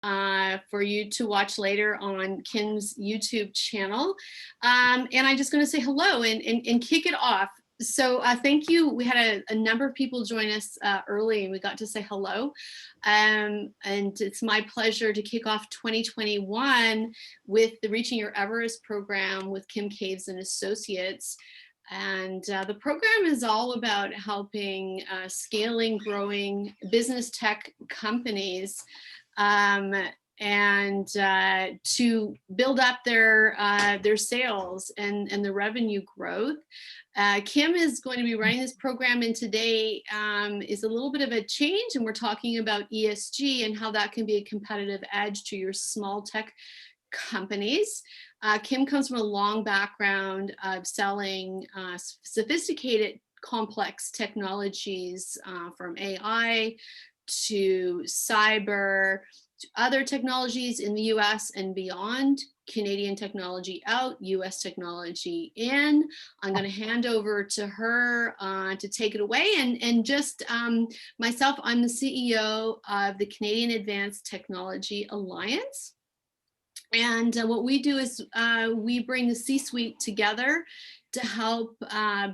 for you to watch later on Kim's YouTube channel. And I'm just going to say hello and kick it off. So thank you. We had a number of people join us early and we got to say hello. And it's my pleasure to kick off 2021 with the Reaching Your Everest program with Kim Caves and Associates. And the program is all about helping scaling, growing business tech companies and to build up their sales and the revenue growth. Kim is going to be running this program, and today is a little bit of a change, and we're talking about ESG and how that can be a competitive edge to your small tech companies. Kim comes from a long background of selling sophisticated, complex technologies from AI to cyber, to other technologies in the US and beyond, Canadian technology out, US technology in. I'm going to hand over to her to take it away. And just myself, I'm the CEO of the Canadian Advanced Technology Alliance. And what we do is we bring the C-suite together to help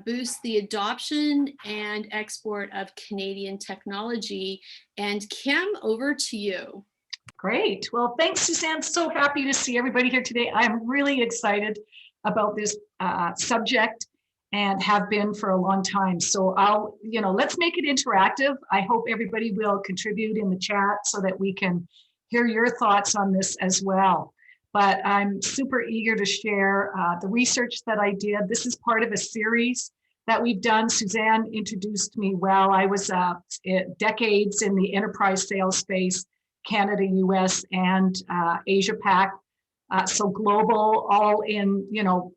boost the adoption and export of Canadian technology. And Kim, over to you. Great. Well, thanks, Suzanne. So happy to see everybody here today. I'm really excited about this subject and have been for a long time. So let's make it interactive. I hope everybody will contribute in the chat so that we can hear your thoughts on this as well. But I'm super eager to share the research that I did. This is part of a series that we've done. Suzanne introduced me well. I was decades in the enterprise sales space, Canada, US, and Asia Pac. So global, all in,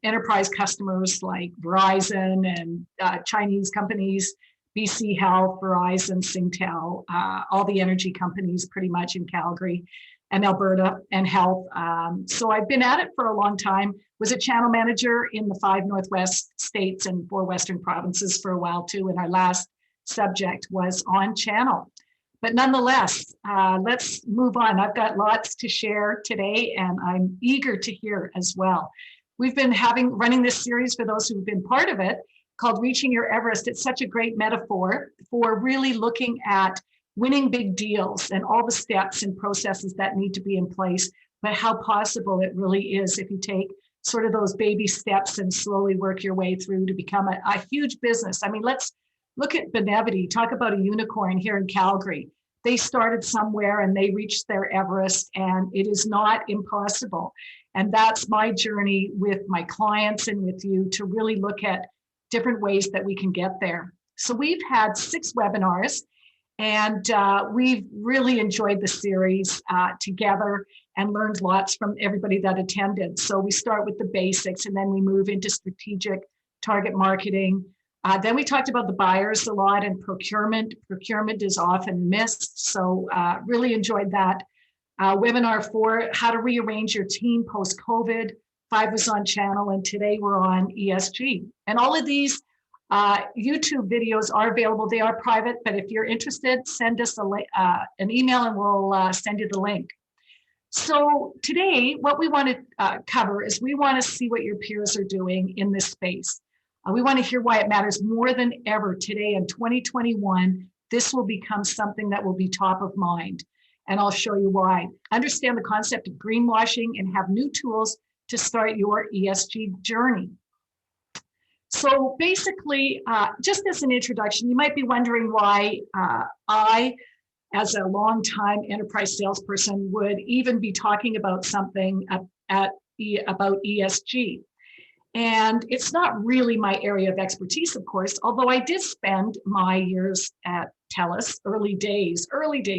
enterprise customers like Verizon and Chinese companies, BC Health, Verizon, Singtel, all the energy companies pretty much in Calgary and Alberta and health. So I've been at it for a long time, was a channel manager in the 5 Northwest states and 4 Western provinces for a while too. And our last subject was on channel. But nonetheless, let's move on. I've got lots to share today and I'm eager to hear as well. We've been running this series for those who've been part of it called Reaching Your Everest. It's such a great metaphor for really looking at winning big deals and all the steps and processes that need to be in place, but how possible it really is if you take sort of those baby steps and slowly work your way through to become a huge business. I mean, let's look at Benevity, talk about a unicorn here in Calgary. They started somewhere and they reached their Everest, and it is not impossible. And that's my journey with my clients and with you to really look at different ways that we can get there. So we've had 6 webinars. And we've really enjoyed the series together and learned lots from everybody that attended. So we start with the basics and then we move into strategic target marketing. Then we talked about the buyers a lot and procurement. Procurement is often missed. So really enjoyed that. Webinar 4, how to rearrange your team post-COVID. 5 was on channel and today we're on ESG. And all of these YouTube videos are available. They are private, but if you're interested, send us an email and we'll send you the link. So today, what we want to cover is we want to see what your peers are doing in this space. We want to hear why it matters more than ever today in 2021. This will become something that will be top of mind, and I'll show you why. Understand the concept of greenwashing and have new tools to start your ESG journey. So basically, just as an introduction, you might be wondering why I, as a longtime enterprise salesperson, would even be talking about something about ESG. And it's not really my area of expertise, of course, although I did spend my years at TELUS, early days,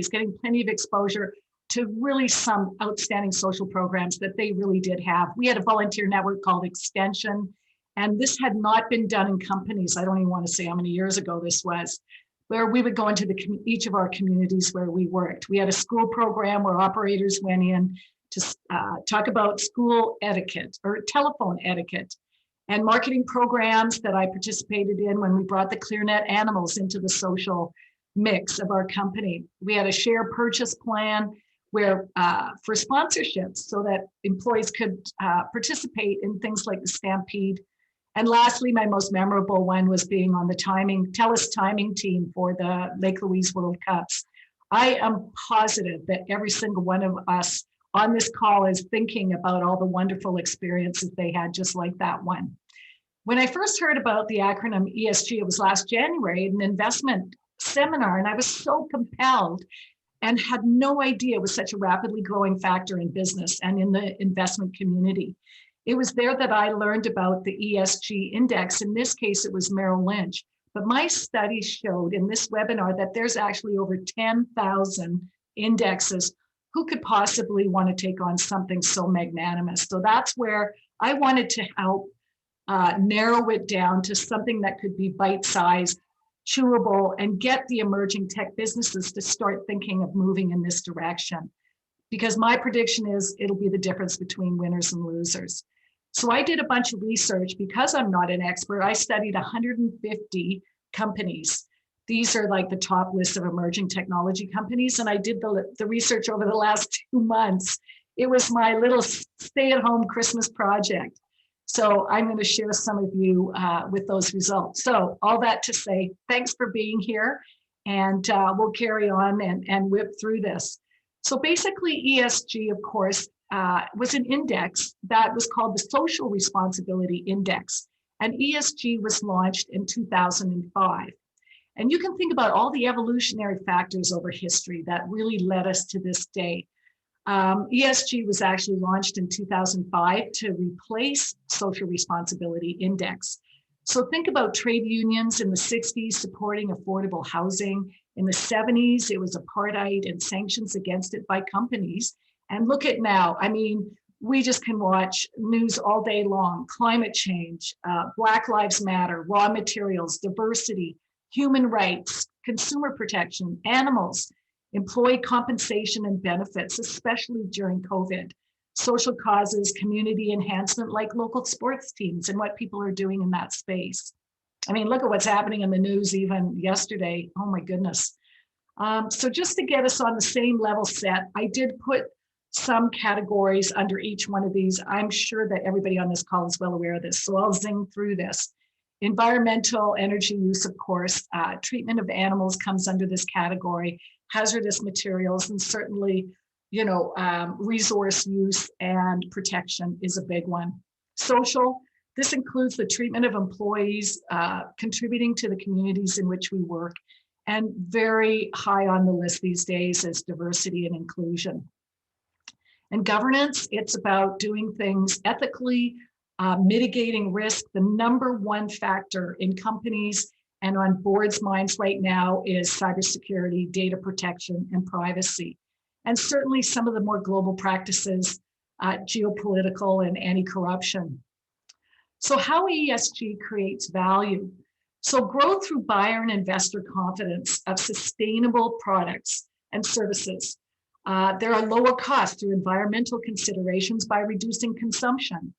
getting plenty of exposure to really some outstanding social programs that they really did have. We had a volunteer network called Extension. And this had not been done in companies. I don't even want to say how many years ago this was, where we would go into each of our communities where we worked. We had a school program where operators went in to talk about school etiquette or telephone etiquette, and marketing programs that I participated in when we brought the ClearNet animals into the social mix of our company. We had a share purchase plan where for sponsorships so that employees could participate in things like the Stampede. And lastly, my most memorable one was being on the TELUS timing team for the Lake Louise World Cups. I am positive that every single one of us on this call is thinking about all the wonderful experiences they had, just like that one. When I first heard about the acronym ESG, it was last January at an investment seminar, and I was so compelled and had no idea it was such a rapidly growing factor in business and in the investment community. It was there that I learned about the ESG index. In this case, it was Merrill Lynch. But my study showed in this webinar that there's actually over 10,000 indexes. Who could possibly want to take on something so magnanimous? So that's where I wanted to help narrow it down to something that could be bite-sized, chewable, and get the emerging tech businesses to start thinking of moving in this direction. Because my prediction is it'll be the difference between winners and losers. So I did a bunch of research. Because I'm not an expert, I studied 150 companies. These are like the top list of emerging technology companies. And I did the research over the last 2 months. It was my little stay-at-home Christmas project. So I'm going to share some of you with those results. So all that to say, thanks for being here. And we'll carry on and whip through this. So basically ESG, of course, was an index that was called the Social Responsibility Index. And ESG was launched in 2005. And you can think about all the evolutionary factors over history that really led us to this day. ESG was actually launched in 2005 to replace Social Responsibility Index. So think about trade unions in the 60s supporting affordable housing. In the 70s, it was apartheid and sanctions against it by companies. And look at now, I mean, we just can watch news all day long. Climate change, Black Lives Matter, raw materials, diversity, human rights, consumer protection, animals, employee compensation and benefits, especially during COVID, social causes, community enhancement like local sports teams and what people are doing in that space. I mean, look at what's happening in the news even yesterday. Oh my goodness. So just to get us on the same level set, I did put some categories under each one of these. I'm sure that everybody on this call is well aware of this, so I'll zing through this. Environmental energy use, of course, treatment of animals comes under this category, hazardous materials, and certainly, resource use and protection is a big one. Social, this includes the treatment of employees, contributing to the communities in which we work, and very high on the list these days is diversity and inclusion. And governance, it's about doing things ethically, mitigating risk. The number one factor in companies and on boards' minds right now is cybersecurity, data protection, and privacy. And certainly some of the more global practices, geopolitical and anti-corruption. So how ESG creates value. So growth through buyer and investor confidence of sustainable products and services. There are lower costs through environmental considerations by reducing consumption.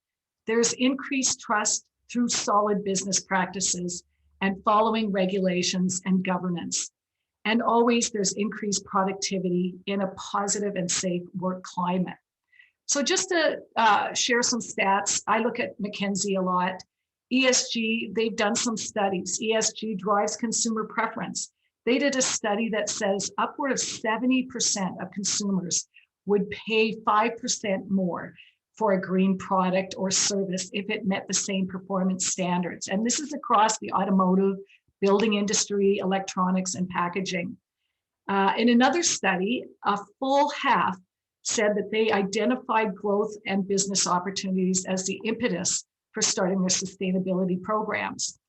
There's increased trust through solid business practices and following regulations and governance. And always there's increased productivity in a positive and safe work climate. So just to share some stats, I look at McKinsey a lot. ESG, they've done some studies. ESG drives consumer preference. They did a study that says upward of 70% of consumers would pay 5% more for a green product or service if it met the same performance standards. And this is across the automotive, building industry, electronics, and packaging. In another study, a full half said that they identified growth and business opportunities as the impetus for starting their sustainability programs.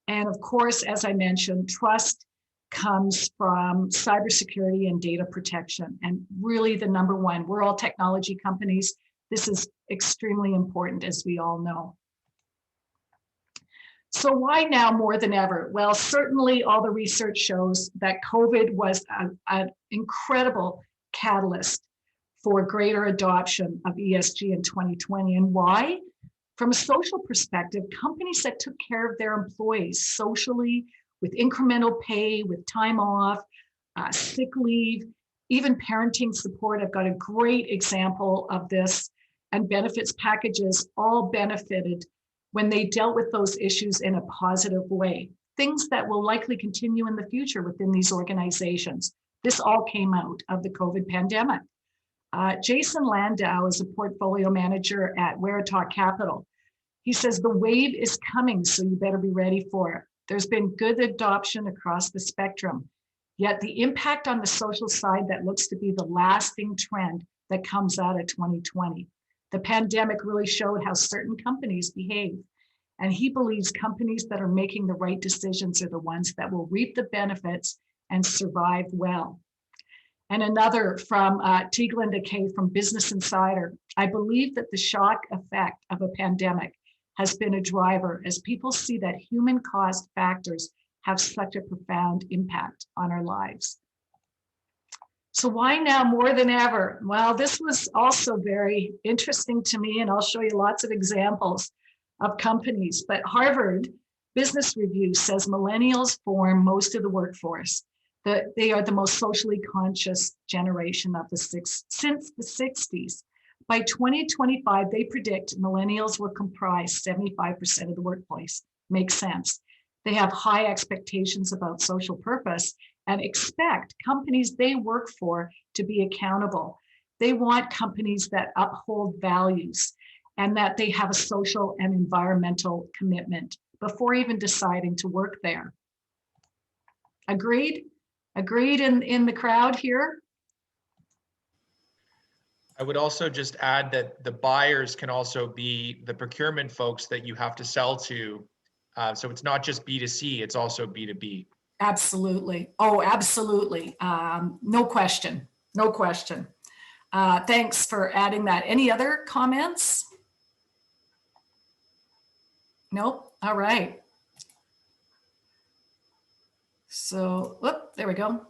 And of course, as I mentioned, trust comes from cybersecurity and data protection. And really the number one, we're all technology companies. This is extremely important, as we all know. So why now more than ever? Well, certainly all the research shows that COVID was an incredible catalyst for greater adoption of ESG in 2020. And why? From a social perspective, companies that took care of their employees socially, with incremental pay, with time off, sick leave, Even parenting support, I've got a great example of this, and benefits packages all benefited when they dealt with those issues in a positive way. Things that will likely continue in the future within these organizations. This all came out of the COVID pandemic. Jason Landau is a portfolio manager at Weratah Capital. He says the wave is coming, so you better be ready for it. There's been good adoption across the spectrum, yet the impact on the social side that looks to be the lasting trend that comes out of 2020. The pandemic really showed how certain companies behave, and he believes companies that are making the right decisions are the ones that will reap the benefits and survive well. And another from Teaglinda Kay from Business Insider. I believe that the shock effect of a pandemic has been a driver as people see that human cost factors have such a profound impact on our lives. So why now more than ever? Well, this was also very interesting to me, and I'll show you lots of examples of companies. But Harvard Business Review says millennials form most of the workforce. They are the most socially conscious generation of since the 60s. By 2025, they predict millennials will comprise 75% of the workplace. Makes sense. They have high expectations about social purpose and expect companies they work for to be accountable. They want companies that uphold values and that they have a social and environmental commitment before even deciding to work there. Agreed? Agreed in the crowd here? I would also just add that the buyers can also be the procurement folks that you have to sell to. So it's not just B2C, it's also B2B. Absolutely. Oh, absolutely. No question. No question. Thanks for adding that. Any other comments? Nope. All right. So, whoop, there we go.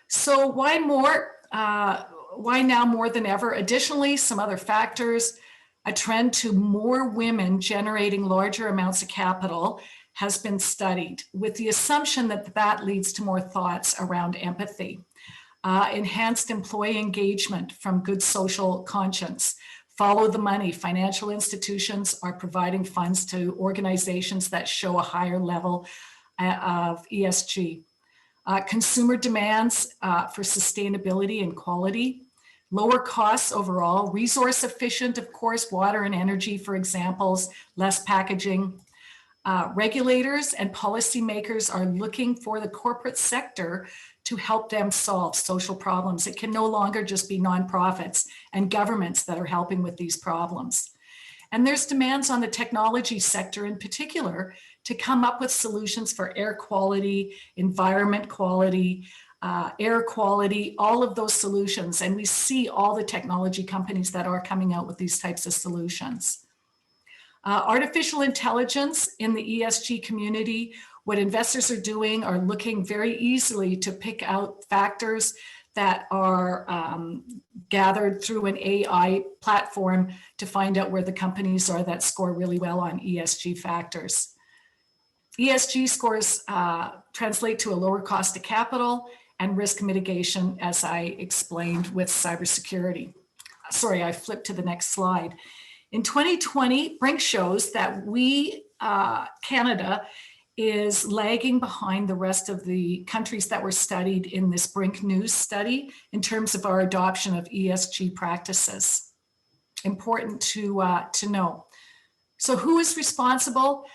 So why more? Why now more than ever? Additionally, some other factors, a trend to more women generating larger amounts of capital has been studied with the assumption that that leads to more thoughts around empathy, enhanced employee engagement from good social conscience, follow the money. Financial institutions are providing funds to organizations that show a higher level of ESG. Consumer demands for sustainability and quality, lower costs overall, resource efficient, of course, water and energy, for examples, less packaging. Regulators and policymakers are looking for the corporate sector to help them solve social problems. It can no longer just be nonprofits and governments that are helping with these problems. And there's demands on the technology sector in particular to come up with solutions for air quality, environment quality, air quality, all of those solutions. And we see all the technology companies that are coming out with these types of solutions. Artificial intelligence in the ESG community, what investors are doing are looking very easily to pick out factors that are gathered through an AI platform to find out where the companies are that score really well on ESG factors. ESG scores translate to a lower cost of capital and risk mitigation, as I explained with cybersecurity. Sorry, I flipped to the next slide. In 2020, Brink shows that we, Canada, is lagging behind the rest of the countries that were studied in this Brink News study in terms of our adoption of ESG practices. Important to know. So who is responsible?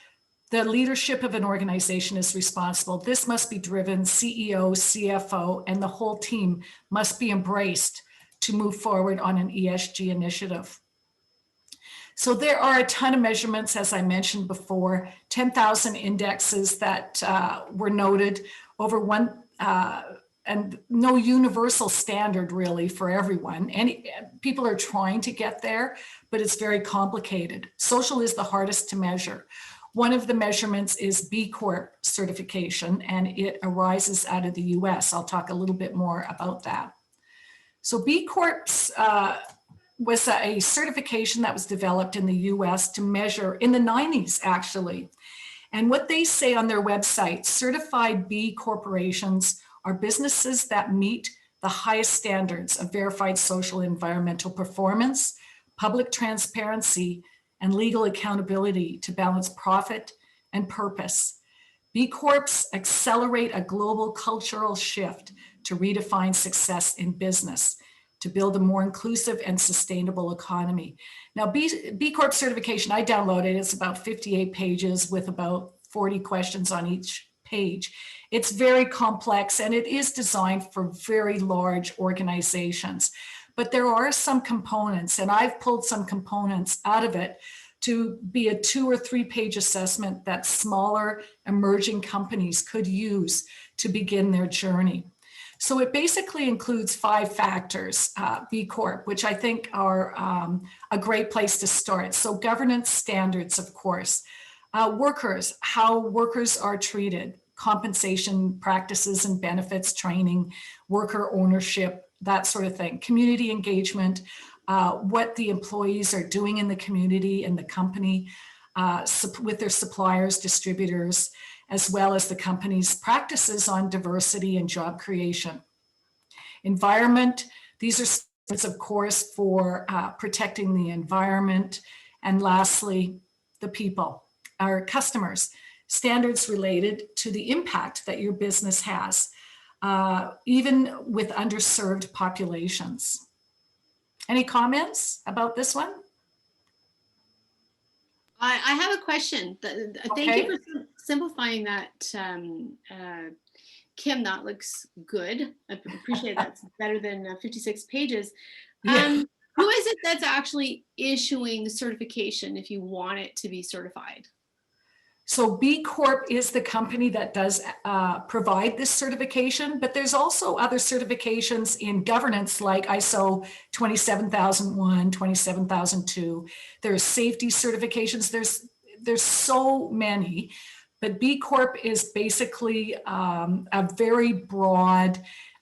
The leadership of an organization is responsible. This must be driven, CEO, CFO, and the whole team must be embraced to move forward on an ESG initiative. So there are a ton of measurements, as I mentioned before, 10,000 indexes that were noted, over one, and no universal standard really for everyone. And people are trying to get there, but it's very complicated. Social is the hardest to measure. One of the measurements is BCorp certification, and it arises out of the US. I'll talk a little bit more about that. So BCorp's was a certification that was developed in the US to measure in the 90s, actually. And what they say on their website, certified B corporations are businesses that meet the highest standards of verified social and environmental performance, public transparency, and legal accountability to balance profit and purpose. B Corps accelerate a global cultural shift to redefine success in business, to build a more inclusive and sustainable economy. Now, B Corp certification, I downloaded, it's about 58 pages with about 40 questions on each page. It's very complex and it is designed for very large organizations. But there are some components, and I've pulled some components out of it to be a 2 or 3 page assessment that smaller emerging companies could use to begin their journey. So it basically includes 5 factors, B Corp, which I think are a great place to start. So governance standards, of course, workers, how workers are treated, compensation practices and benefits, training, worker ownership, that sort of thing, community engagement, what the employees are doing in the community and the company with their suppliers, distributors, as well as the company's practices on diversity and job creation. Environment, these are standards, of course, for protecting the environment. And lastly, the people, our customers, standards related to the impact that your business has, even with underserved populations. Any comments about this one? I have a question. Thank you for simplifying that, Kim. That looks good. I appreciate that. It's better than 56 pages. Yeah. Who is it that's actually issuing the certification if you want it to be certified? So B Corp is the company that does provide this certification, but there's also other certifications in governance like ISO 27001, 27002. There's safety certifications. There's so many, but B Corp is basically a very broad,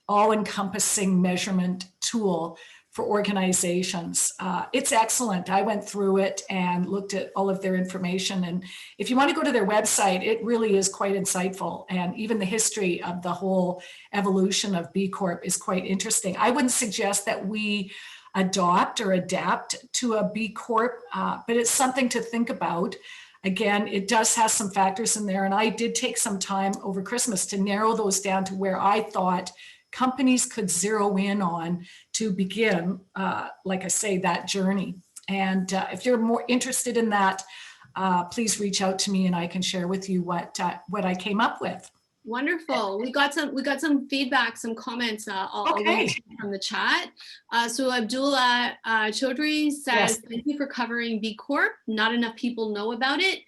all-encompassing measurement tool for organizations. It's excellent. I went through it and looked at all of their information. And if you want to go to their website, it really is quite insightful. And even the history of the whole evolution of B Corp is quite interesting. I wouldn't suggest that we adopt or adapt to a B Corp, but it's something to think about. Again, it does have some factors in there. And I did take some time over Christmas to narrow those down to where I thought companies could zero in on to begin, like I say, that journey. And if you're more interested in that, please reach out to me and I can share with you what I came up with. Wonderful. We got some feedback, some comments. I'll read from the chat. So Abdullah Chaudhry says, yes, thank you for covering B Corp. Not enough people know about it.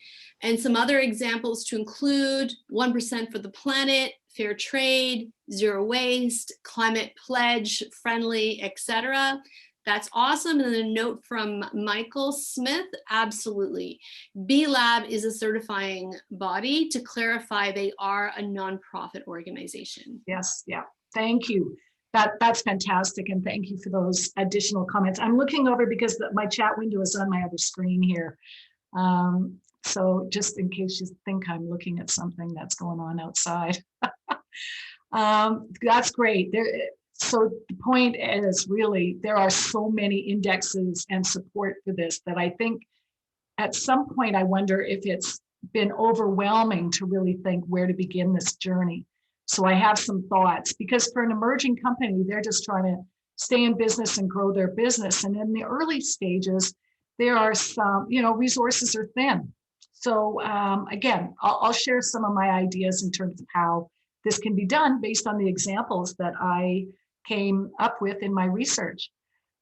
And some other examples to include 1% for the planet, fair trade, zero waste, climate pledge, friendly, etc. That's awesome. And then a note from Michael Smith, absolutely. B Lab is a certifying body. To clarify, they are a nonprofit organization. Yes, yeah, thank you. That's fantastic. And thank you for those additional comments. I'm looking over because my chat window is on my other screen here. So just in case you think I'm looking at something that's going on outside. That's great. So the point is really, there are so many indexes and support for this that I think at some point, I wonder if it's been overwhelming to really think where to begin this journey. So I have some thoughts, because for an emerging company, they're just trying to stay in business and grow their business. And in the early stages, there are some, resources are thin. So again, I'll share some of my ideas in terms of how this can be done based on the examples that I came up with in my research.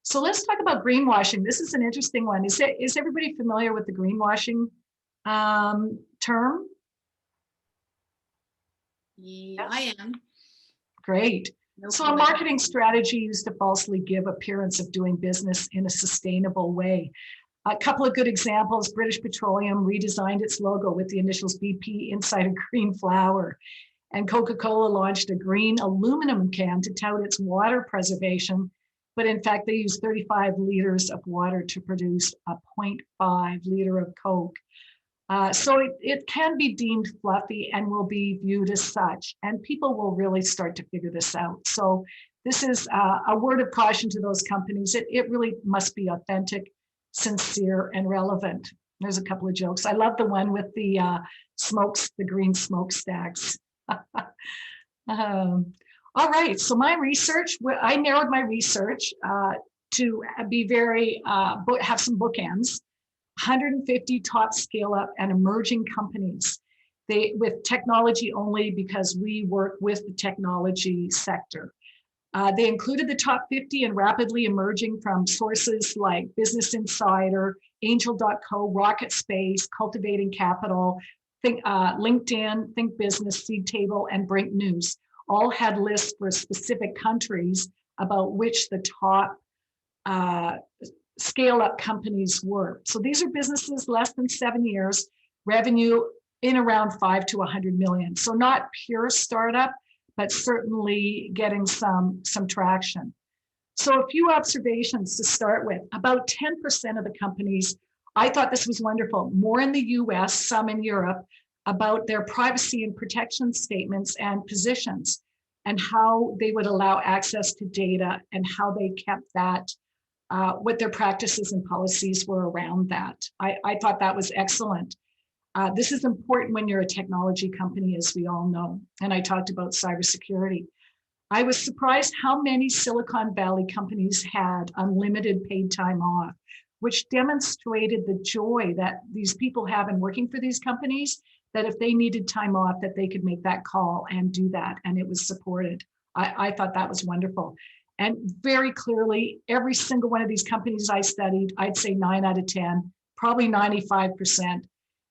So let's talk about greenwashing. This is an interesting one. Is everybody familiar with the greenwashing term? Yeah, I am. Great. So a marketing strategy used to falsely give appearance of doing business in a sustainable way. A couple of good examples: British Petroleum redesigned its logo with the initials BP inside a green flower. And Coca-Cola launched a green aluminum can to tout its water preservation, but in fact, they used 35 liters of water to produce a 0.5 liter of Coke. So it can be deemed fluffy and will be viewed as such, and people will really start to figure this out. So this is a word of caution to those companies. It really must be authentic, sincere, and relevant. There's a couple of jokes. I love the one with the the green smokestacks. All right, so my research, I narrowed my research to be have some bookends. 150 top scale up and emerging companies. With technology only because we work with the technology sector. They included the top 50 and rapidly emerging from sources like Business Insider, Angel.co, Rocket Space, Cultivating Capital, LinkedIn, Think Business, Seed Table, and Brink News. All had lists for specific countries about which the top scale-up companies were. So these are businesses less than 7 years, revenue in around 5 to 100 million. So not pure startup, but certainly getting some traction. So a few observations to start with. About 10% of the companies, I thought this was wonderful, more in the US, some in Europe, about their privacy and protection statements and positions and how they would allow access to data and how they kept that, what their practices and policies were around that. I thought that was excellent. This is important when you're a technology company, as we all know. And I talked about cybersecurity. I was surprised how many Silicon Valley companies had unlimited paid time off, which demonstrated the joy that these people have in working for these companies, that if they needed time off, that they could make that call and do that. And it was supported. I thought that was wonderful. And very clearly, every single one of these companies I studied, I'd say 9 out of 10, probably 95%,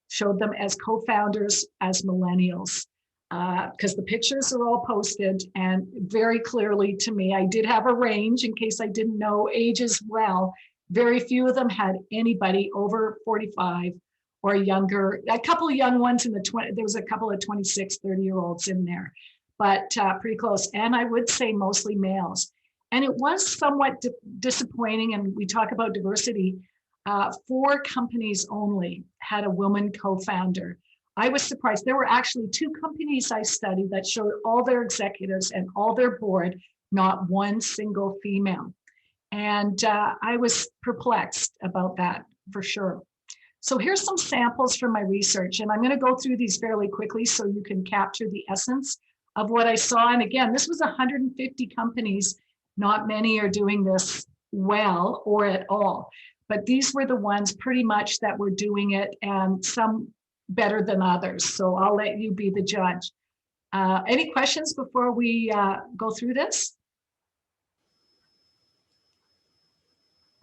showed them as co-founders as millennials, because the pictures are all posted, and very clearly to me, I did have a range in case I didn't know ages well. Very few of them had anybody over 45 or younger. A couple of young ones in the 20, there was a couple of 26, 30-year-olds in there, but pretty close. And I would say mostly males. And it was somewhat disappointing, and we talk about diversity, 4 companies only had a woman co-founder. I was surprised. There were actually 2 companies I studied that showed all their executives and all their board, not one single female. And I was perplexed about that for sure. So here's some samples from my research, and I'm going to go through these fairly quickly so you can capture the essence of what I saw. And again, this was 150 companies. Not many are doing this well or at all, but these were the ones pretty much that were doing it, and some better than others. So I'll let you be the judge. Any questions before we go through this?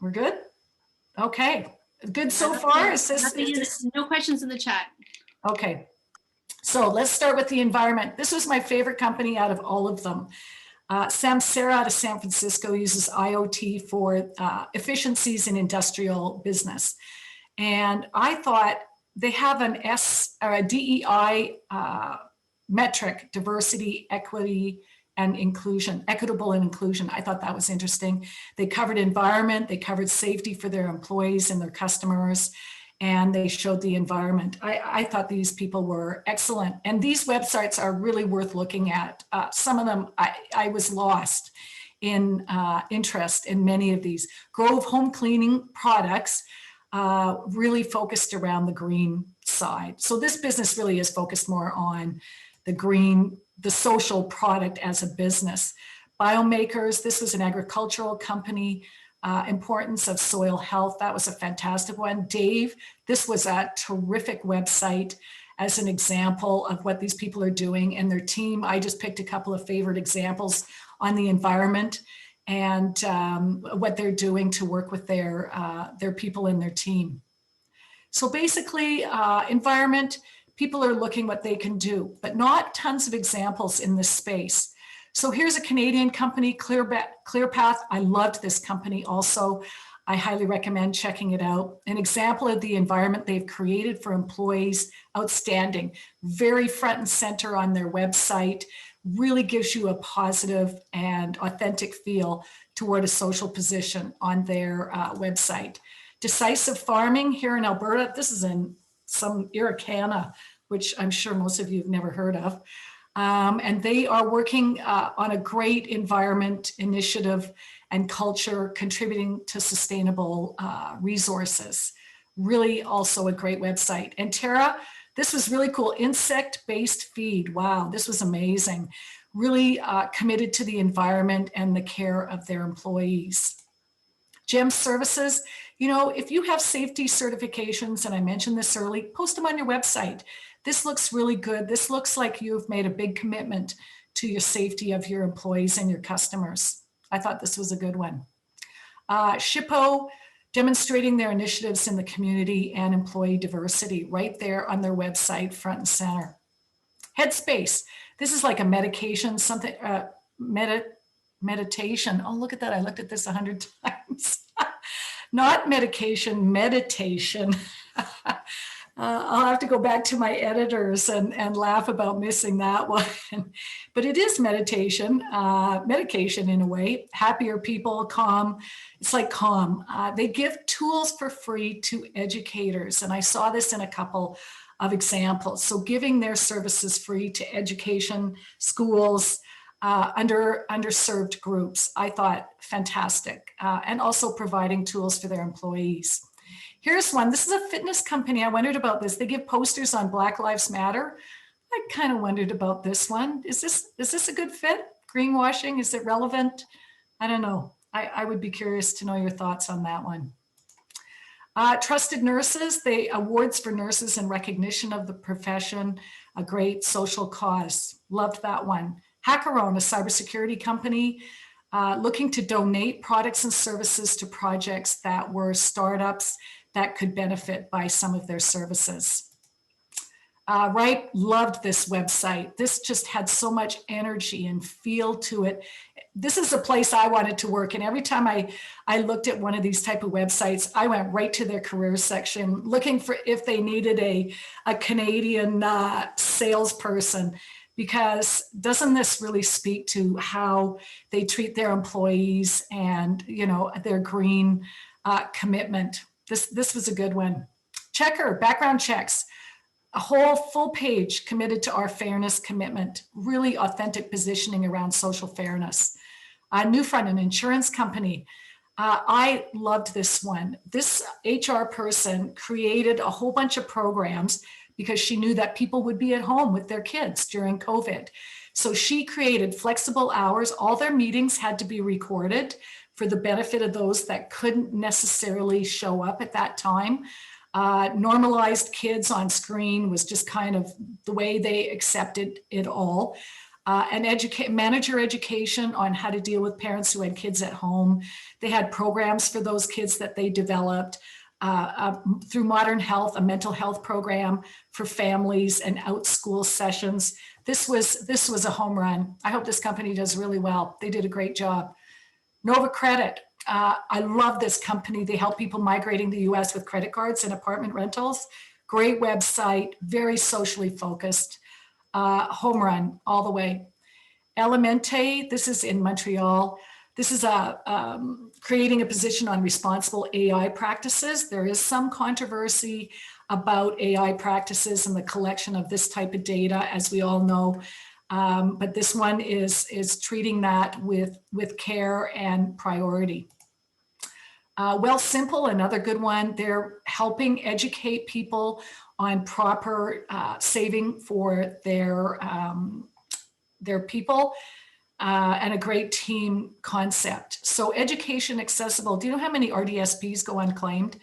We're good? Okay, good so far? Is this, no questions in the chat. Okay, so let's start with the environment. This was my favorite company out of all of them. Samsara out of San Francisco uses IoT for efficiencies in industrial business. And I thought they have an a DEI metric, diversity, equity, and inclusion, equitable and inclusion. I thought that was interesting. They covered environment, they covered safety for their employees and their customers, and they showed the environment. I thought these people were excellent. And these websites are really worth looking at. Some of them, I was lost in interest in many of these. Grove Home Cleaning Products really focused around the green side. So this business really is focused more on the green, the social product as a business. Biomakers, this was an agricultural company. Importance of soil health, that was a fantastic one. Dave, this was a terrific website as an example of what these people are doing and their team. I just picked a couple of favorite examples on the environment and what they're doing to work with their people in their team. So basically, environment, people are looking what they can do, but not tons of examples in this space. So here's a Canadian company, ClearPath. I loved this company also. I highly recommend checking it out. An example of the environment they've created for employees, outstanding. Very front and center on their website, really gives you a positive and authentic feel toward a social position on their website. Decisive Farming here in Alberta. This is in some Irricana, which I'm sure most of you have never heard of. And they are working on a great environment initiative and culture, contributing to sustainable resources. Really also a great website. And Tara, this was really cool. Insect-based feed. Wow, this was amazing. Really committed to the environment and the care of their employees. GEM services, you know, if you have safety certifications, and I mentioned this early, post them on your website. This looks really good. This looks like you've made a big commitment to your safety of your employees and your customers. I thought this was a good one. SHPO, demonstrating their initiatives in the community and employee diversity right there on their website, front and center. Headspace, this is like a medication, something, meditation. Oh, look at that. I looked at this 100 times. Not medication, meditation. I'll have to go back to my editors and laugh about missing that one. But it is meditation, medication in a way. Happier people, calm. It's like calm. They give tools for free to educators. And I saw this in a couple of examples. So giving their services free to education, schools, underserved groups. I thought fantastic. And also providing tools for their employees. Here's one. This is a fitness company. I wondered about this. They give posters on Black Lives Matter. I kind of wondered about this one. Is this a good fit? Greenwashing, is it relevant? I don't know. I would be curious to know your thoughts on that one. Trusted nurses, they awards for nurses in recognition of the profession, a great social cause. Loved that one. Hackaron, a cybersecurity company, looking to donate products and services to projects that were startups that could benefit by some of their services. Right, loved this website. This just had so much energy and feel to it. This is a place I wanted to work. And every time I looked at one of these type of websites, I went right to their careers section, looking for if they needed a Canadian salesperson, because doesn't this really speak to how they treat their employees and, you know, their green commitment? This was a good one. Checker, background checks. A whole full page committed to our fairness commitment, really authentic positioning around social fairness. Newfront, an insurance company. I loved this one. This HR person created a whole bunch of programs because she knew that people would be at home with their kids during COVID. So she created flexible hours. All their meetings had to be recorded for the benefit of those that couldn't necessarily show up at that time. Normalized kids on screen was just kind of the way they accepted it all. And manager education on how to deal with parents who had kids at home. They had programs for those kids that they developed through Modern Health, a mental health program for families and out school sessions. This was a home run. I hope this company does really well. They did a great job. Nova Credit. I love this company. They help people migrating the US with credit cards and apartment rentals. Great website, very socially focused. Home run all the way. Elemente, this is in Montreal. This is creating a position on responsible AI practices. There is some controversy about AI practices and the collection of this type of data, as we all know. But this one is treating that with care and priority. Simple, another good one. They're helping educate people on proper saving for their people and a great team concept. So education accessible. Do you know how many RDSPs go unclaimed?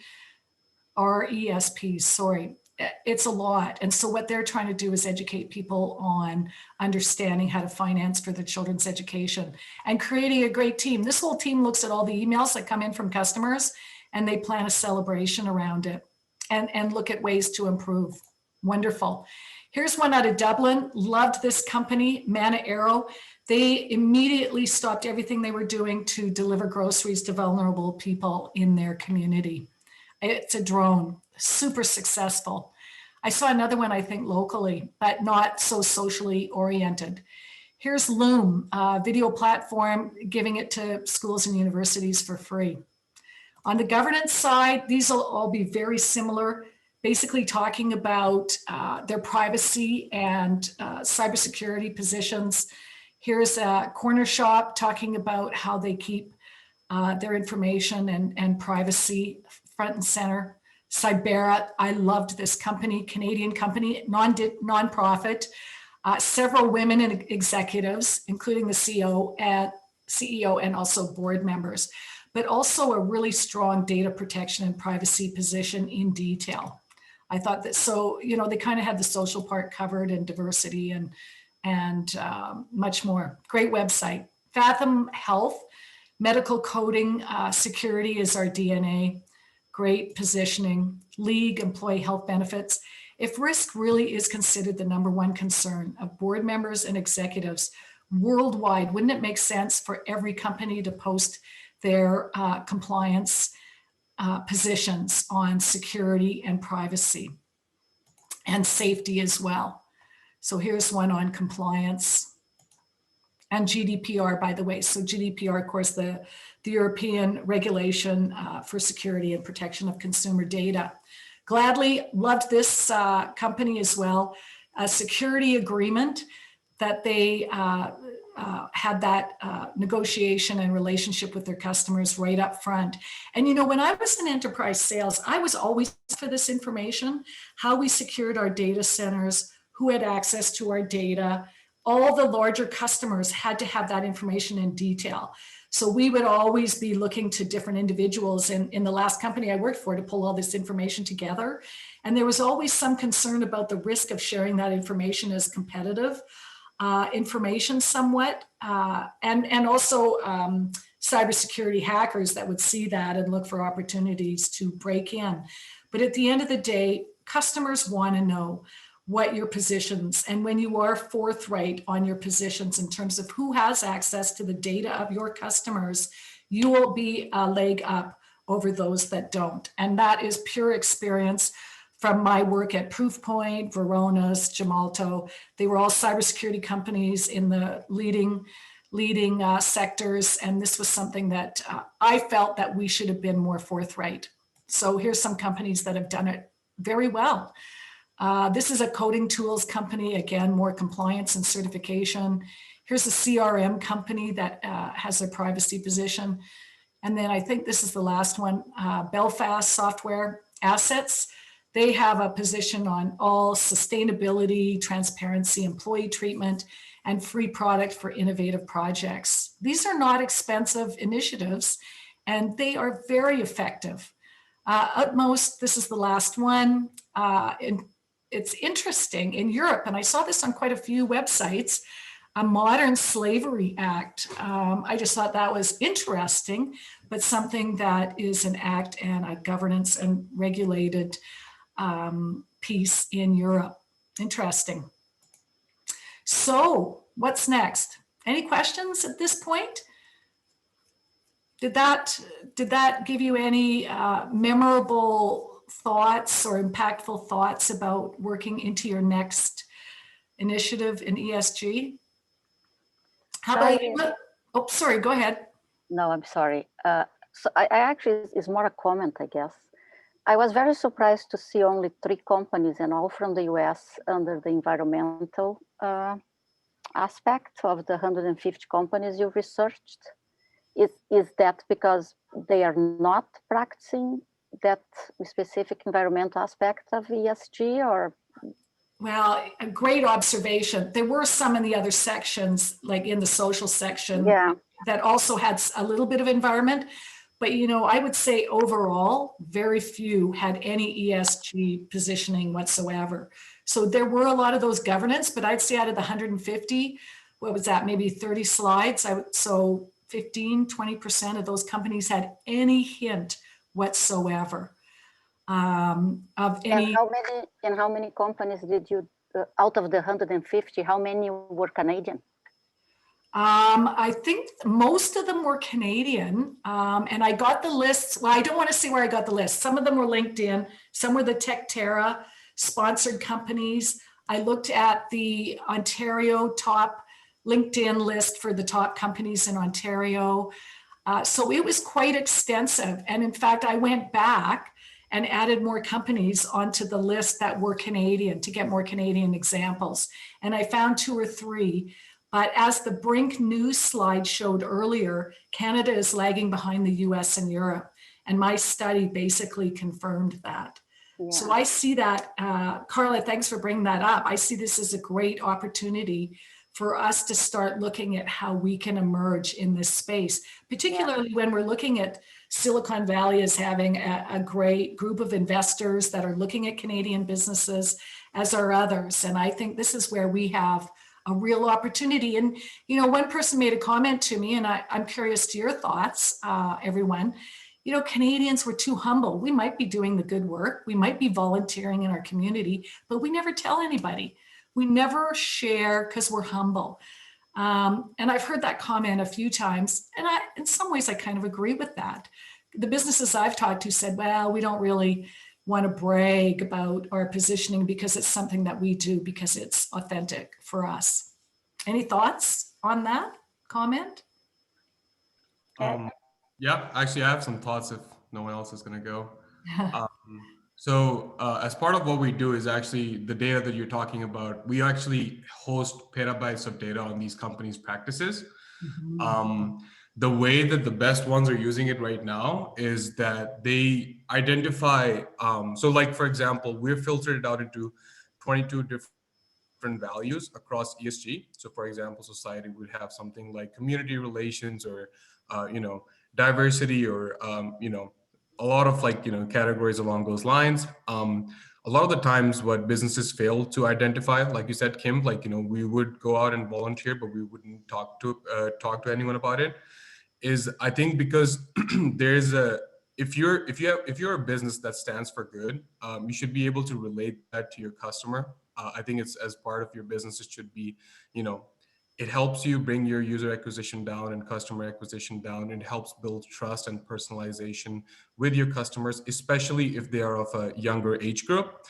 RESPs, sorry. It's a lot. And so what they're trying to do is educate people on understanding how to finance for their children's education and creating a great team. This whole team looks at all the emails that come in from customers and they plan a celebration around it and look at ways to improve. Wonderful. Here's one out of Dublin. Loved this company, Mana Arrow. They immediately stopped everything they were doing to deliver groceries to vulnerable people in their community. It's a drone. Super successful. I saw another one, I think locally, but not so socially oriented. Here's Loom, a video platform, giving it to schools and universities for free. On the governance side, these will all be very similar basically talking about their privacy and cybersecurity positions. Here's a corner shop talking about how they keep their information and privacy front and center. Cybera, I loved this company, Canadian company, non-profit. Several women and executives, including the CEO and also board members, but also a really strong data protection and privacy position in detail. I thought that, so, you know, they kind of had the social part covered and diversity and much more. Great website. Fathom Health, medical coding, security is our DNA. Great positioning. League, employee health benefits. If risk really is considered the #1 concern of board members and executives worldwide, wouldn't it make sense for every company to post their compliance positions on security and privacy and safety as well? So here's one on compliance and GDPR, by the way. So GDPR, of course, the European regulation for security and protection of consumer data. Gladly loved this company as well. A security agreement that they had that negotiation and relationship with their customers right up front. And you know, when I was in enterprise sales, I was always for this information, how we secured our data centers, who had access to our data. All the larger customers had to have that information in detail. So we would always be looking to different individuals in the last company I worked for to pull all this information together. And there was always some concern about the risk of sharing that information as competitive information somewhat. And also cybersecurity hackers that would see that and look for opportunities to break in. But at the end of the day, customers want to know what your positions, and when you are forthright on your positions in terms of who has access to the data of your customers, you will be a leg up over those that don't. And that is pure experience from my work at Proofpoint, Varonis, Gemalto. They were all cybersecurity companies in the leading sectors. And this was something that I felt that we should have been more forthright. So here's some companies that have done it very well. This is a coding tools company, again, more compliance and certification. Here's a CRM company that has a privacy position. And then I think this is the last one, Belfast Software Assets. They have a position on all sustainability, transparency, employee treatment, and free product for innovative projects. These are not expensive initiatives, and they are very effective. Utmost, this is the last one. It's interesting in Europe, and I saw this on quite a few websites, a Modern Slavery Act. I just thought that was interesting, but something that is an act and a governance and regulated piece in Europe. Interesting. So what's next? Any questions at this point? Did that give you any memorable thoughts or impactful thoughts about working into your next initiative in ESG? How about you? Oh, sorry, go ahead. No, I'm sorry. So I actually, it's more a comment, I guess. I was very surprised to see only 3 companies, and all from the US, under the environmental aspect of the 150 companies you researched. Is that because they are not practicing that specific environmental aspect of ESG, or? Well, a great observation. There were some in the other sections, like in the social section, that also had a little bit of environment. But, you know, I would say overall, very few had any ESG positioning whatsoever. So there were a lot of those governance, but I'd say out of the 150, what was that, maybe 30 slides? So 15, 20% of those companies had any hint whatsoever of any. And how many companies did you, out of the 150, how many were Canadian? I think most of them were Canadian, and I got the lists. Well, I don't want to say where I got the list. Some of them were LinkedIn, some were the Techterra sponsored companies. I looked at the Ontario top LinkedIn list for the top companies in Ontario. So it was quite extensive. And in fact, I went back and added more companies onto the list that were Canadian to get more Canadian examples. And I found 2 or 3, but as the Brink News slide showed earlier, Canada is lagging behind the US and Europe. And my study basically confirmed that. Yeah. So I see that, Carla, thanks for bringing that up. I see this as a great opportunity for us to start looking at how we can emerge in this space, particularly when we're looking at Silicon Valley as having a great group of investors that are looking at Canadian businesses, as are others. And I think this is where we have a real opportunity. And, you know, one person made a comment to me, and I'm curious to your thoughts, everyone. You know, Canadians were too humble. We might be doing the good work. We might be volunteering in our community, but we never tell anybody. We never share because we're humble. And I've heard that comment a few times. And in some ways, I kind of agree with that. The businesses I've talked to said, well, we don't really want to brag about our positioning because it's something that we do because it's authentic for us. Any thoughts on that comment? Yeah, actually, I have some thoughts if no one else is going to go. So as part of what we do is actually the data that you're talking about, we actually host petabytes of data on these companies' practices. The way that the best ones are using it right now is that they identify, so like, for example, we've filtered it out into 22 different values across ESG. So for example, society would have something like community relations or, you know, diversity or, you know, a lot of like, you know, categories along those lines. A lot of the times what businesses fail to identify, like you said, Kim, like, you know, we would go out and volunteer, but we wouldn't talk to anyone about it, is I think because there's a, if you're a business that stands for good, you should be able to relate that to your customer. I think it's as part of your business, it should be, you know, it helps you bring your user acquisition down and customer acquisition down. It helps build trust and personalization with your customers, especially if they are of a younger age group,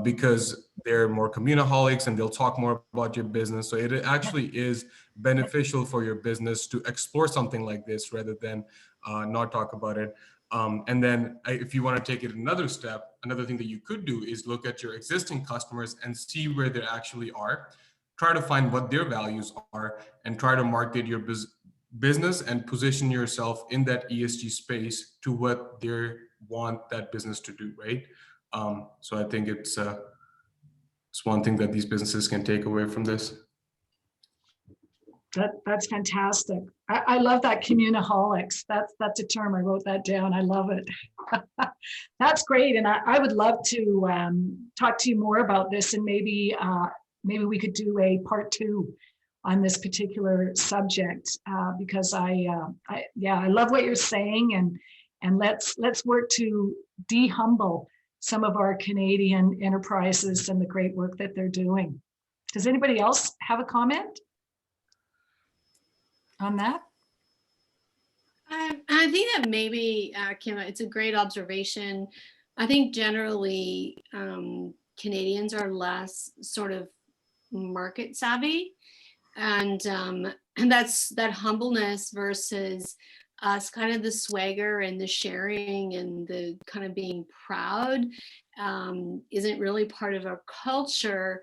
because they're more communaholics and they'll talk more about your business. So it actually is beneficial for your business to explore something like this rather than not talk about it. And then if you want to take it another step, another thing that you could do is look at your existing customers and see where they actually are. Try to find what their values are and try to market your business and position yourself in that ESG space to what they want that business to do, right? So I think it's one thing that these businesses can take away from this. That's fantastic. I love that, communaholics. That's a term. I wrote that down. I love it. That's great. And I would love to talk to you more about this, and maybe we could do a part 2 on this particular subject, because I love what you're saying, and let's work to de-humble some of our Canadian enterprises and the great work that they're doing. Does anybody else have a comment on that? I think that maybe, Kim, it's a great observation. I think generally Canadians are less sort of market savvy, and that's that humbleness versus us, kind of the swagger and the sharing and the kind of being proud isn't really part of our culture.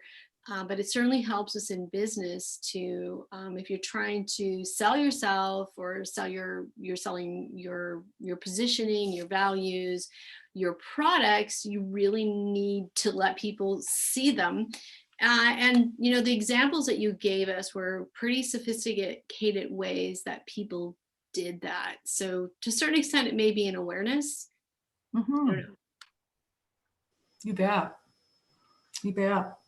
But it certainly helps us in business to, if you're trying to sell yourself or you're selling your positioning, your values, your products, you really need to let people see them. And, you know, the examples that you gave us were pretty sophisticated ways that people did that. So to a certain extent, it may be an awareness. I don't know. You bet. You bet.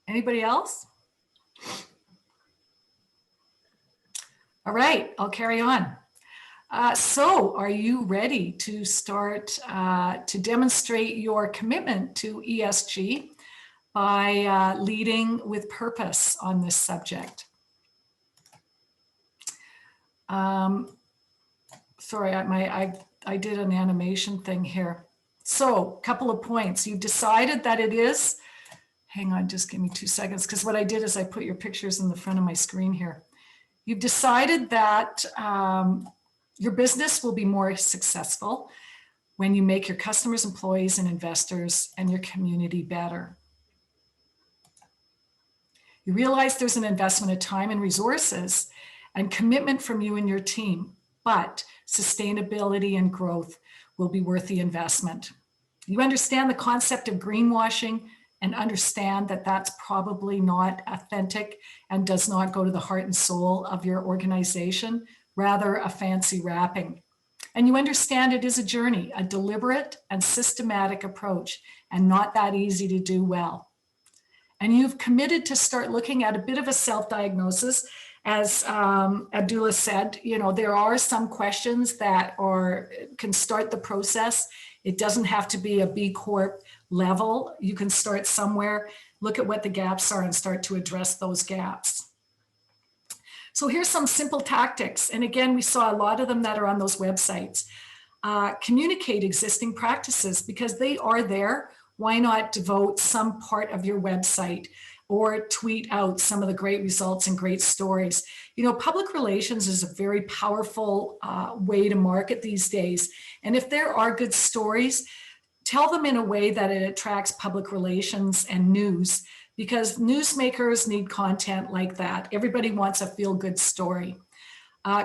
Anybody else? All right, I'll carry on. So are you ready to start to demonstrate your commitment to ESG by leading with purpose on this subject? Sorry, I did an animation thing here. So a couple of points. You've decided that it is, hang on, just give me 2 seconds, because what I did is I put your pictures in the front of my screen here. You've decided that your business will be more successful when you make your customers, employees, and investors and your community better. You realize there's an investment of time and resources and commitment from you and your team, but sustainability and growth will be worth the investment. You understand the concept of greenwashing and understand that that's probably not authentic and does not go to the heart and soul of your organization, rather a fancy wrapping. And you understand it is a journey, a deliberate and systematic approach, and not that easy to do well. And you've committed to start looking at a bit of a self-diagnosis. As Abdullah said, there are some questions that can start the process. It doesn't have to be a B Corp level. You can start somewhere, look at what the gaps are and start to address those gaps. So here's some simple tactics. And again, we saw a lot of them that are on those websites. Communicate existing practices because they are there. Why not devote some part of your website or tweet out some of the great results and great stories? Public relations is a very powerful way to market these days. And if there are good stories, tell them in a way that it attracts public relations and news, because newsmakers need content like that. Everybody wants a feel-good story.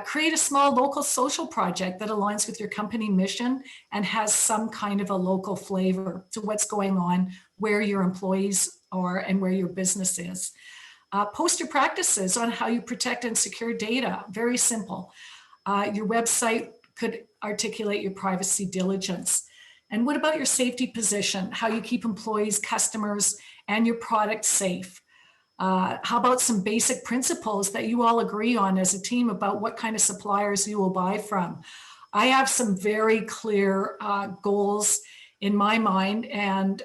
Create a small local social project that aligns with your company mission and has some kind of a local flavor to what's going on, where your employees are and where your business is. Post your practices on how you protect and secure data. Very simple. Your website could articulate your privacy diligence. And what about your safety position? How you keep employees, customers, and your product safe? How about some basic principles that you all agree on as a team about what kind of suppliers you will buy from? I have some very clear goals in my mind and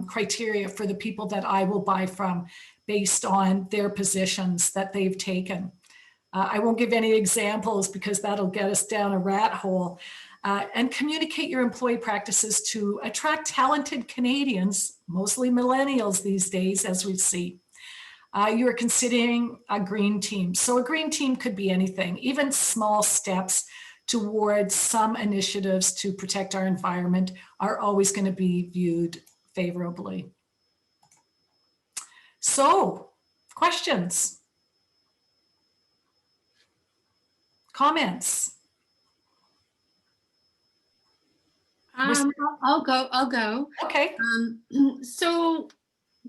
criteria for the people that I will buy from based on their positions that they've taken. I won't give any examples because that'll get us down a rat hole. And communicate your employee practices to attract talented Canadians, mostly millennials these days, as we see. You're considering a green team. So a green team could be anything, even small steps towards some initiatives to protect our environment are always going to be viewed favorably. So, questions? Comments? I'll go. Okay. So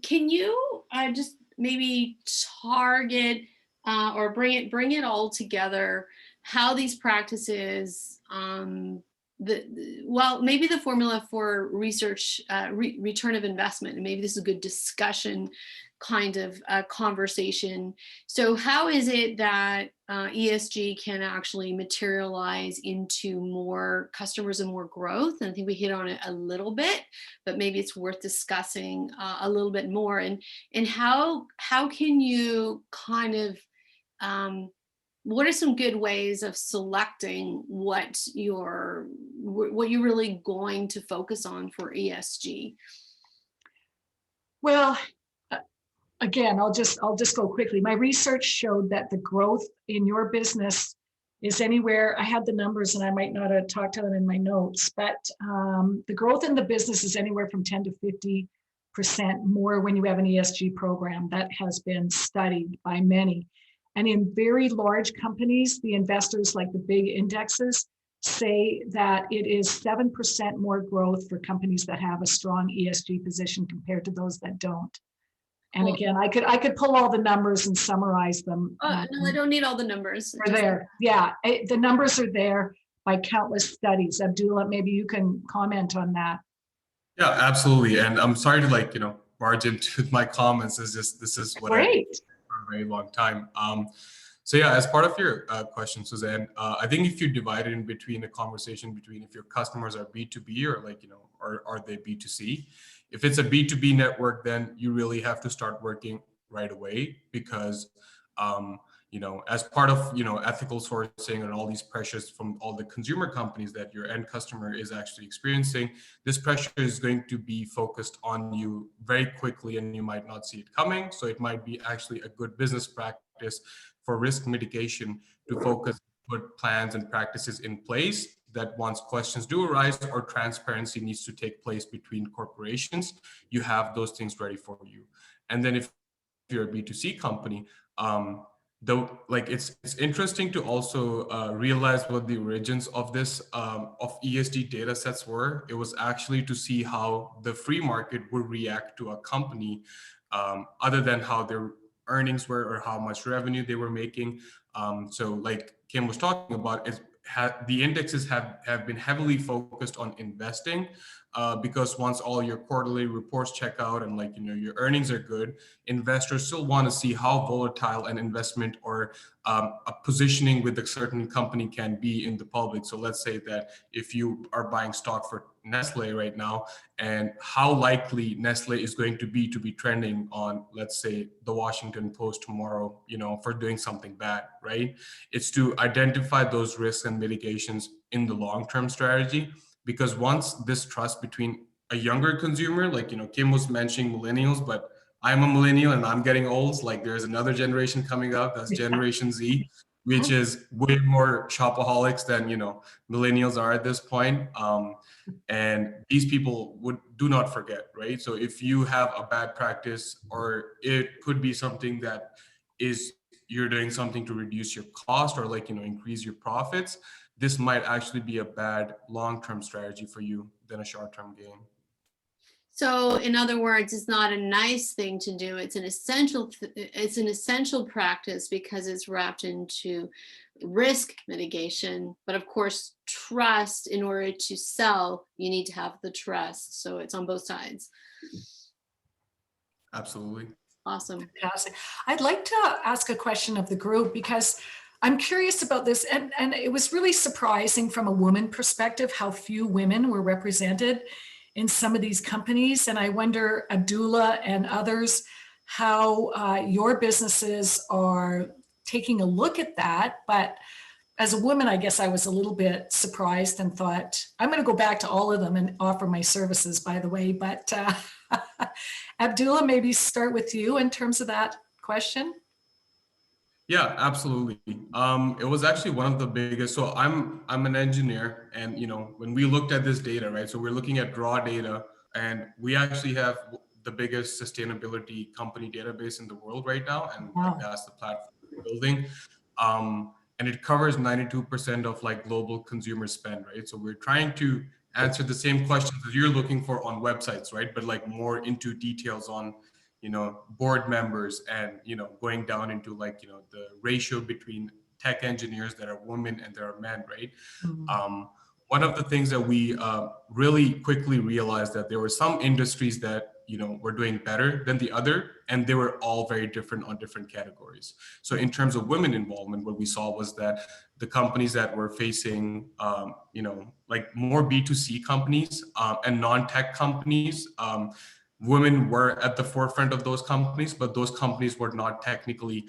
can you just maybe target or bring it all together, how these practices, maybe the formula for research, return of investment, and maybe this is a good discussion kind of conversation. So how is it that ESG can actually materialize into more customers and more growth? And I think we hit on it a little bit, but maybe it's worth discussing a little bit more. And how can you kind of, what are some good ways of selecting what you're really going to focus on for ESG? Well, again, I'll just go quickly. My research showed that the growth in your business is anywhere, I had the numbers and I might not have talked to them in my notes, but the growth in the business is anywhere from 10 to 50% more when you have an ESG program. That has been studied by many. And in very large companies, the investors like the big indexes say that it is 7% more growth for companies that have a strong ESG position compared to those that don't. And again, I could pull all the numbers and summarize them. No, I don't need all the numbers. They're there. Yeah, the numbers are there by countless studies. Abdullah, maybe you can comment on that. Yeah, absolutely. And I'm sorry to barge into my comments. This is what Great. I did for a very long time. So yeah, as part of your question, Suzanne, I think if you divide it in between a conversation between if your customers are B2B or are they B2C, if it's a B2B network, then you really have to start working right away because, as part of, ethical sourcing and all these pressures from all the consumer companies that your end customer is actually experiencing, this pressure is going to be focused on you very quickly and you might not see it coming. So it might be actually a good business practice for risk mitigation to focus, put plans and practices in place that once questions do arise or transparency needs to take place between corporations, you have those things ready for you. And then if you're a B2C company, though, like it's interesting to also realize what the origins of this of ESG data sets were. It was actually to see how the free market would react to a company, other than how their earnings were or how much revenue they were making. So like Kim was talking about, the indexes have been heavily focused on investing, because once all your quarterly reports check out and like, you know, your earnings are good, investors still want to see how volatile an investment or a positioning with a certain company can be in the public. So let's say that if you are buying stock for Nestle right now, and how likely Nestle is going to be trending on, let's say, the Washington Post tomorrow, you know, for doing something bad, right? It's to identify those risks and mitigations in the long-term strategy, because once this trust between a younger consumer, like, you know, Kim was mentioning millennials, but I'm a millennial and I'm getting old. Like there's another generation coming up, that's Generation Z, which is way more shopaholics than, you know, millennials are at this point. And these people do not forget, right? So if you have a bad practice, or it could be something that is, you're doing something to reduce your cost or like, you know, increase your profits, this might actually be a bad long-term strategy for you than a short-term gain. So in other words, it's not a nice thing to do. It's an essential practice because it's wrapped into risk mitigation. But of course, trust, in order to sell, you need to have the trust. So it's on both sides. Absolutely. Awesome. Fantastic. I'd like to ask a question of the group, because I'm curious about this, and it was really surprising from a woman perspective how few women were represented in some of these companies. And I wonder, Abdullah and others, how your businesses are taking a look at that. But as a woman, I guess I was a little bit surprised and thought, I'm going to go back to all of them and offer my services, by the way. But Abdullah, maybe start with you in terms of that question. Yeah, absolutely. It was actually one of the biggest. So I'm an engineer, and you know, when we looked at this data, right? So we're looking at raw data, and we actually have the biggest sustainability company database in the world right now, and Wow. like that's the platform we're building. And it covers 92% of like global consumer spend, right? So we're trying to answer the same questions that you're looking for on websites, right? But like more into details on, you know, board members, and, you know, going down into like, you know, the ratio between tech engineers that are women and that are men, right? Mm-hmm. One of the things that we really quickly realized that there were some industries that, you know, were doing better than the other, and they were all very different on different categories. So in terms of women involvement, what we saw was that the companies that were facing, you know, like more B2C companies and non-tech companies, women were at the forefront of those companies, but those companies were not technically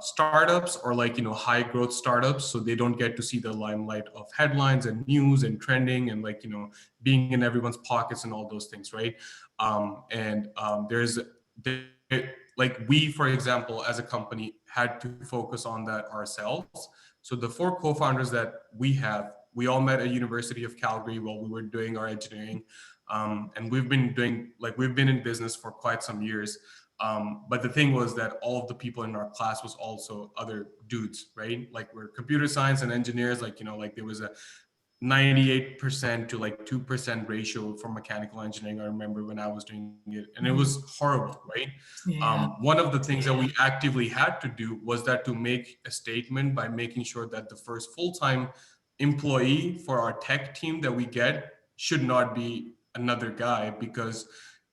startups or like, you know, high growth startups. So they don't get to see the limelight of headlines and news and trending and like, you know, being in everyone's pockets and all those things, right? Like we, for example, as a company had to focus on that ourselves. So the 4 co-founders that we have, we all met at University of Calgary while we were doing our engineering. And we've been in business for quite some years. But the thing was that all of the people in our class was also other dudes, right? Like we're computer science and engineers, like, you know, like there was a 98% to like 2% ratio for mechanical engineering. I remember when I was doing it, and it was horrible, right? Yeah. One of the things that we actively had to do was that to make a statement by making sure that the first full-time employee for our tech team that we get should not be another guy, because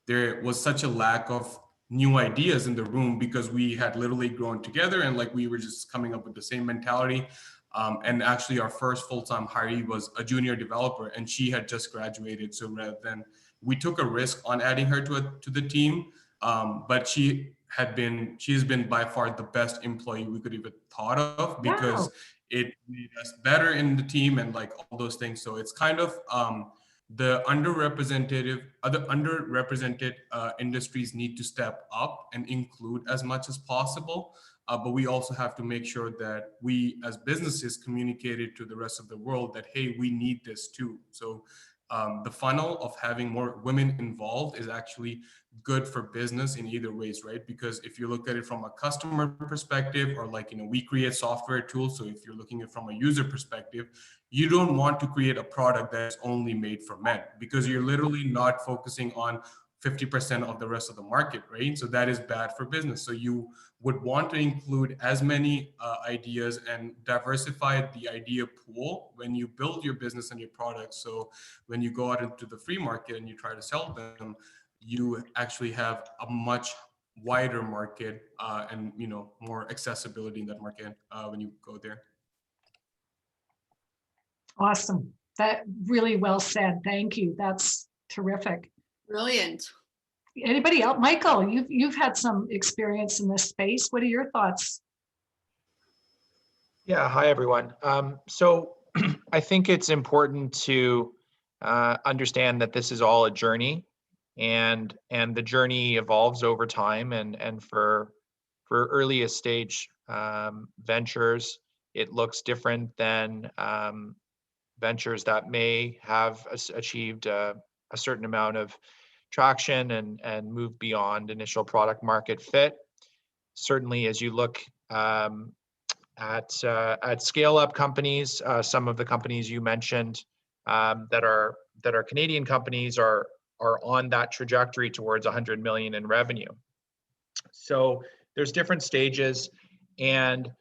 there was such a lack of new ideas in the room, because we had literally grown together and like we were just coming up with the same mentality. And actually our first full-time hiree was a junior developer, and she had just graduated. So rather than, we took a risk on adding her to the team, but she has been by far the best employee we could even thought of, because Wow. it made us better in the team and like all those things. So it's kind of the underrepresented industries need to step up and include as much as possible. but we also have to make sure that we as businesses communicate it to the rest of the world that, hey, we need this too. So the funnel of having more women involved is actually good for business in either ways, right? Because if you look at it from a customer perspective, or like, we create software tools. So if you're looking at it from a user perspective, you don't want to create a product that's only made for men, because you're literally not focusing on 50% of the rest of the market, right? So that is bad for business. So you would want to include as many ideas and diversify the idea pool when you build your business and your products. So when you go out into the free market and you try to sell them, you actually have a much wider market and more accessibility in that market when you go there. Awesome. That really well said. Thank you. That's terrific. Brilliant. Anybody else? Michael, you've had some experience in this space. What are your thoughts? Yeah, hi everyone. So I think it's important to understand that this is all a journey, and the journey evolves over time. And for earliest stage ventures, it looks different than ventures that may have achieved a certain amount of traction and move beyond initial product market fit. Certainly, as you look at scale up companies, some of the companies you mentioned that are Canadian companies are on that trajectory towards 100 million in revenue. So there's different stages, and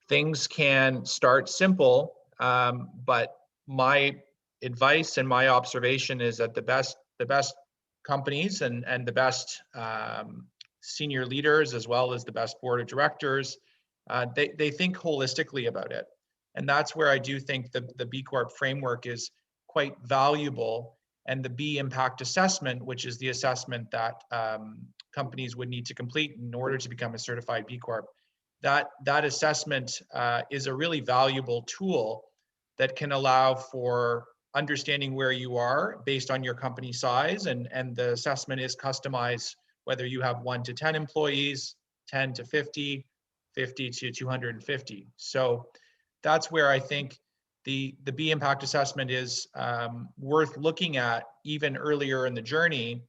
things can start simple, but my advice and my observation is that the best companies and the best senior leaders, as well as the best board of directors, they think holistically about it. And that's where I do think the B Corp framework is quite valuable. And the B impact assessment, which is the assessment that companies would need to complete in order to become a certified B Corp, that assessment is a really valuable tool that can allow for understanding where you are based on your company size. And the assessment is customized, whether you have 1 to 10 employees, 10 to 50, 50 to 250. So that's where I think the B impact assessment is worth looking at even earlier in the journey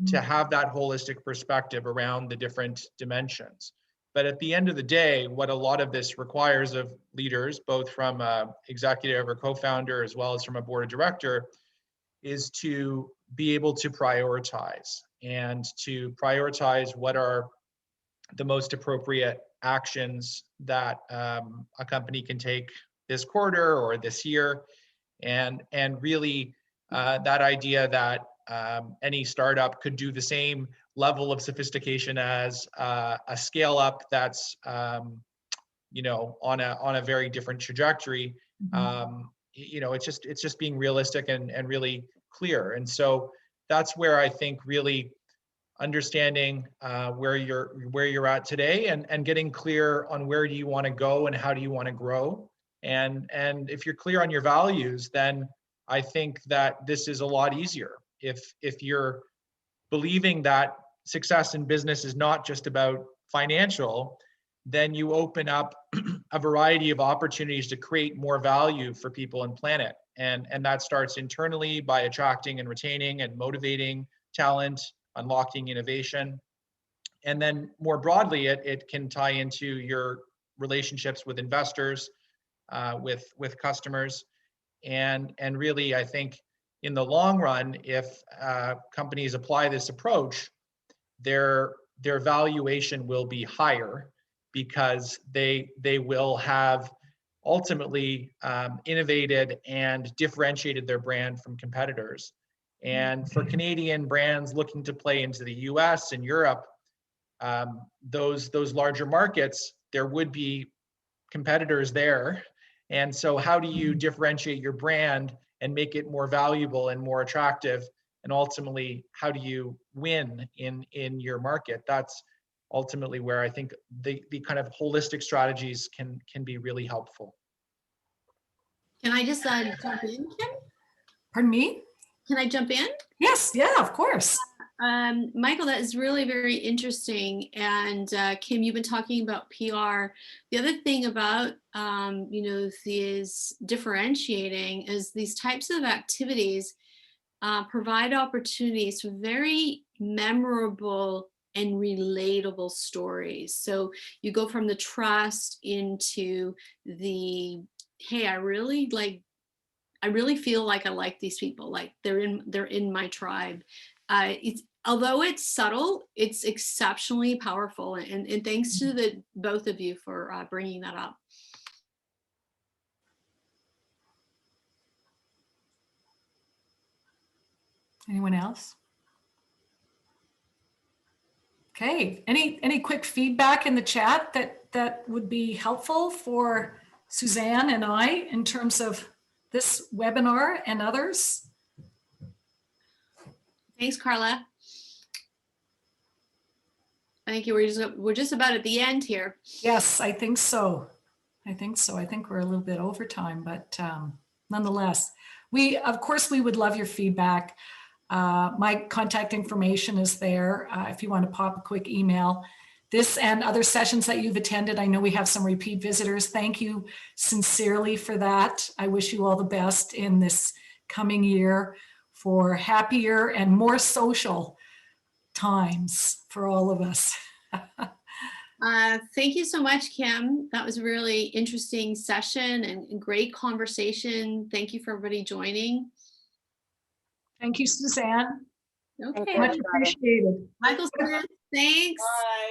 to have that holistic perspective around the different dimensions. But at the end of the day, what a lot of this requires of leaders, both from an executive or co-founder as well as from a board of director, is to be able to prioritize what are the most appropriate actions that a company can take this quarter or this year, and really that idea that any startup could do the same level of sophistication as a scale up that's on a very different trajectory. It's just being realistic and really clear. And so that's where I think really understanding where you're at today and getting clear on where do you want to go and how do you want to grow. And if you're clear on your values, then I think that this is a lot easier. If you're believing that success in business is not just about financial, then you open up a variety of opportunities to create more value for people and planet. And that starts internally by attracting and retaining and motivating talent, unlocking innovation. And then more broadly, it can tie into your relationships with investors, with customers. And really, I think in the long run, if companies apply this approach, their valuation will be higher because they will have ultimately innovated and differentiated their brand from competitors. And for Canadian brands looking to play into the US and Europe, those larger markets, there would be competitors there. And so how do you differentiate your brand and make it more valuable and more attractive? And ultimately, how do you win in your market? That's ultimately where I think the kind of holistic strategies can be really helpful. Can I just jump in, Kim? Pardon me? Can I jump in? Yes, yeah, of course. Michael, that is really very interesting. And Kim, you've been talking about PR. The other thing about, these differentiating is these types of activities provide opportunities for very memorable and relatable stories. So you go from the trust into the, hey, I really feel like I like these people, like they're in my tribe. Although it's subtle, it's exceptionally powerful. And thanks to the both of you for bringing that up. Anyone else? Okay, any quick feedback in the chat that would be helpful for Suzanne and I in terms of this webinar and others? Thanks, Carla. I think we're just about at the end here. Yes, I think so. I think we're a little bit over time, but nonetheless, of course, we would love your feedback. My contact information is there if you want to pop a quick email. This and other sessions that you've attended, I know we have some repeat visitors. Thank you sincerely for that. I wish you all the best in this coming year for happier and more social times for all of us. Thank you so much, Kim. That was a really interesting session and great conversation. Thank you for everybody joining. Thank you, Suzanne. Okay. Much appreciated. Michael Smith, thanks.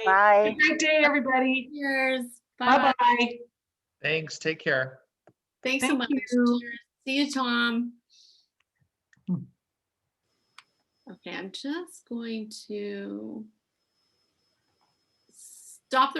Bye. Have a great day, everybody. Cheers. Bye. Bye-bye. Thanks. Take care. Thanks so Thank much. you. Cheers. See you, Tom. Hmm. Okay, I'm just going to stop the